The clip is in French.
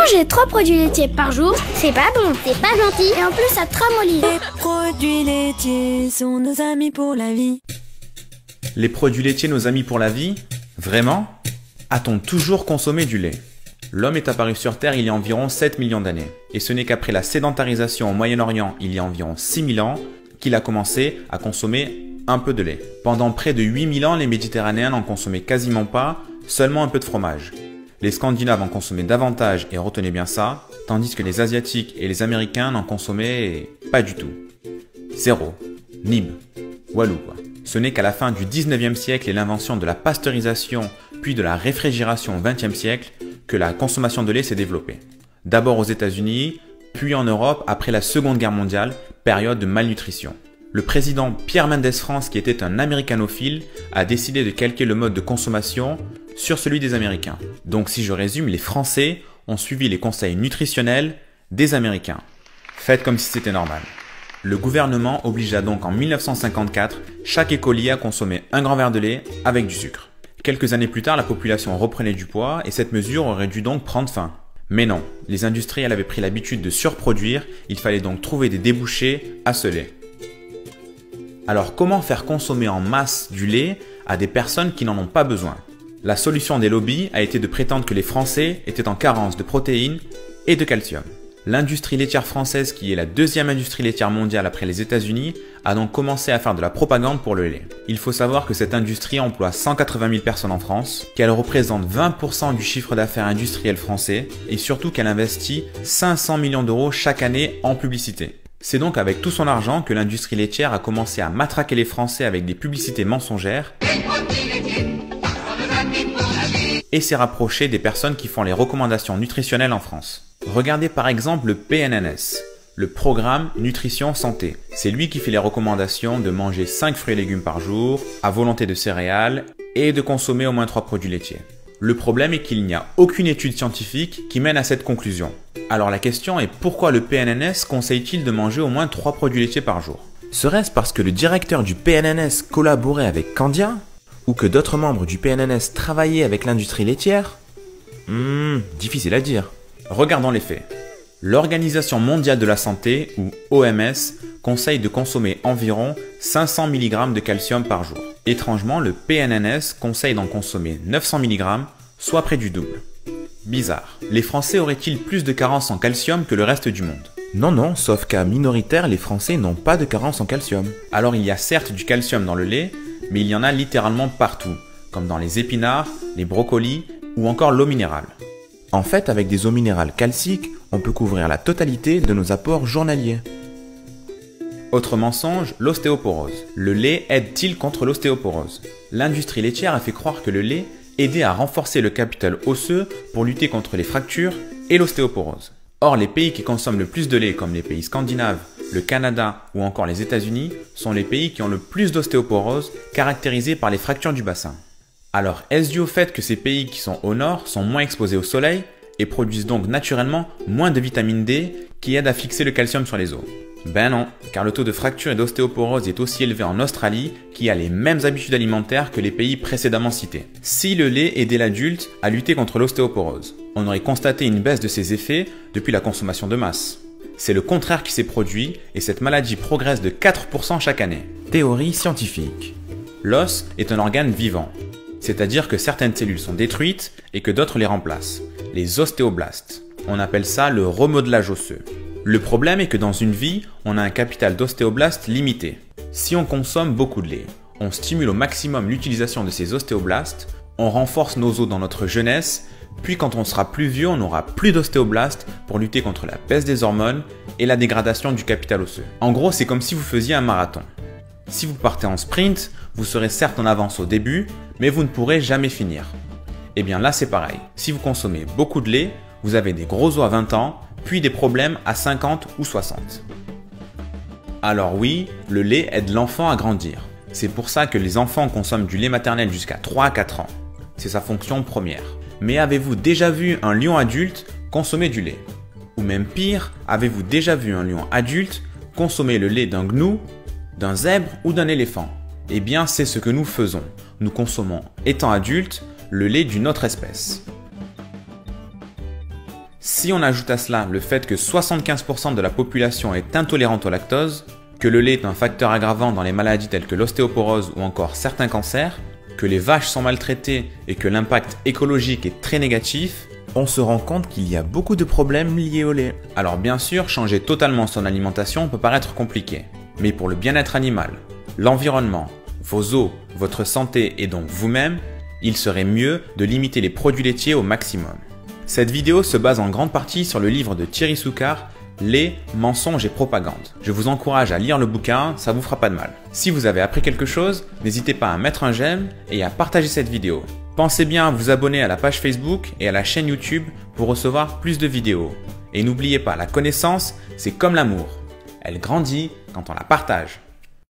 Manger 3 produits laitiers par jour, c'est pas bon, c'est pas gentil, et en plus ça te ramollit. Les produits laitiers sont nos amis pour la vie. Les produits laitiers, nos amis pour la vie? Vraiment? A-t-on toujours consommé du lait? L'homme est apparu sur Terre il y a environ 7 millions d'années. Et ce n'est qu'après la sédentarisation au Moyen-Orient il y a environ 6000 ans qu'il a commencé à consommer un peu de lait. Pendant près de 8000 ans, les Méditerranéens n'en consommaient quasiment pas, seulement un peu de fromage. Les Scandinaves en consommaient davantage, et retenez bien ça, tandis que les Asiatiques et les Américains n'en consommaient pas du tout. Zéro. Nib. Walou quoi. Ce n'est qu'à la fin du 19e siècle et l'invention de la pasteurisation puis de la réfrigération au 20e siècle que la consommation de lait s'est développée. D'abord aux États-Unis, puis en Europe après la Seconde Guerre mondiale, période de malnutrition. Le président Pierre Mendès France, qui était un américanophile, a décidé de calquer le mode de consommation sur celui des Américains. Donc si je résume, les Français ont suivi les conseils nutritionnels des Américains. Faites comme si c'était normal. Le gouvernement obligea donc en 1954 chaque écolier à consommer un grand verre de lait avec du sucre. Quelques années plus tard, la population reprenait du poids et cette mesure aurait dû donc prendre fin. Mais non, les industriels avaient pris l'habitude de surproduire, il fallait donc trouver des débouchés à ce lait. Alors comment faire consommer en masse du lait à des personnes qui n'en ont pas besoin? La solution des lobbies a été de prétendre que les Français étaient en carence de protéines et de calcium. L'industrie laitière française, qui est la deuxième industrie laitière mondiale après les États-Unis, a donc commencé à faire de la propagande pour le lait. Il faut savoir que cette industrie emploie 180 000 personnes en France, qu'elle représente 20% du chiffre d'affaires industriel français et surtout qu'elle investit 500 millions d'euros chaque année en publicité. C'est donc avec tout son argent que l'industrie laitière a commencé à matraquer les Français avec des publicités mensongères et s'est rapproché des personnes qui font les recommandations nutritionnelles en France. Regardez par exemple le PNNS, le Programme Nutrition Santé. C'est lui qui fait les recommandations de manger 5 fruits et légumes par jour, à volonté de céréales et de consommer au moins 3 produits laitiers. Le problème est qu'il n'y a aucune étude scientifique qui mène à cette conclusion. Alors la question est pourquoi le PNNS conseille-t-il de manger au moins 3 produits laitiers par jour? Serait-ce parce que le directeur du PNNS collaborait avec Candia? Ou que d'autres membres du PNNS travaillaient avec l'industrie laitière? Difficile à dire. Regardons les faits. L'Organisation mondiale de la santé, ou OMS, conseille de consommer environ 500 mg de calcium par jour. Étrangement, le PNNS conseille d'en consommer 900 mg, soit près du double. Bizarre. Les Français auraient-ils plus de carence en calcium que le reste du monde? Non, sauf qu'à minoritaire, les Français n'ont pas de carence en calcium. Alors il y a certes du calcium dans le lait, mais il y en a littéralement partout, comme dans les épinards, les brocolis ou encore l'eau minérale. En fait, avec des eaux minérales calciques, on peut couvrir la totalité de nos apports journaliers. Autre mensonge, l'ostéoporose. Le lait aide-t-il contre l'ostéoporose? L'industrie laitière a fait croire que le lait aidait à renforcer le capital osseux pour lutter contre les fractures et l'ostéoporose. Or, les pays qui consomment le plus de lait, comme les pays scandinaves, le Canada ou encore les États-Unis, sont les pays qui ont le plus d'ostéoporose, caractérisée par les fractures du bassin. Alors, est-ce dû au fait que ces pays qui sont au nord sont moins exposés au soleil et produisent donc naturellement moins de vitamine D qui aide à fixer le calcium sur les os? Ben non, car le taux de fracture et d'ostéoporose est aussi élevé en Australie, qui a les mêmes habitudes alimentaires que les pays précédemment cités. Si le lait aidait l'adulte à lutter contre l'ostéoporose, on aurait constaté une baisse de ses effets depuis la consommation de masse. C'est le contraire qui s'est produit et cette maladie progresse de 4% chaque année. Théorie scientifique. L'os est un organe vivant, c'est-à-dire que certaines cellules sont détruites et que d'autres les remplacent, les ostéoblastes. On appelle ça le remodelage osseux. Le problème est que dans une vie, on a un capital d'ostéoblastes limité. Si on consomme beaucoup de lait, on stimule au maximum l'utilisation de ces ostéoblastes, on renforce nos os dans notre jeunesse, puis quand on sera plus vieux, on n'aura plus d'ostéoblastes pour lutter contre la baisse des hormones et la dégradation du capital osseux. En gros, c'est comme si vous faisiez un marathon. Si vous partez en sprint, vous serez certes en avance au début, mais vous ne pourrez jamais finir. Et bien là, c'est pareil. Si vous consommez beaucoup de lait, vous avez des gros os à 20 ans, puis des problèmes à 50 ou 60. Alors oui, le lait aide l'enfant à grandir. C'est pour ça que les enfants consomment du lait maternel jusqu'à 3 à 4 ans. C'est sa fonction première. Mais avez-vous déjà vu un lion adulte consommer du lait? Ou même pire, avez-vous déjà vu un lion adulte consommer le lait d'un gnou, d'un zèbre ou d'un éléphant? Eh bien, c'est ce que nous faisons. Nous consommons, étant adultes, le lait d'une autre espèce. Si on ajoute à cela le fait que 75% de la population est intolérante au lactose, que le lait est un facteur aggravant dans les maladies telles que l'ostéoporose ou encore certains cancers, que les vaches sont maltraitées et que l'impact écologique est très négatif, on se rend compte qu'il y a beaucoup de problèmes liés au lait. Alors bien sûr, changer totalement son alimentation peut paraître compliqué, mais pour le bien-être animal, l'environnement, vos os, votre santé et donc vous-même, il serait mieux de limiter les produits laitiers au maximum. Cette vidéo se base en grande partie sur le livre de Thierry Soucard, Lait, mensonges et propagande. Je vous encourage à lire le bouquin, ça vous fera pas de mal. Si vous avez appris quelque chose, n'hésitez pas à mettre un j'aime et à partager cette vidéo. Pensez bien à vous abonner à la page Facebook et à la chaîne YouTube pour recevoir plus de vidéos. Et n'oubliez pas, la connaissance, c'est comme l'amour. Elle grandit quand on la partage.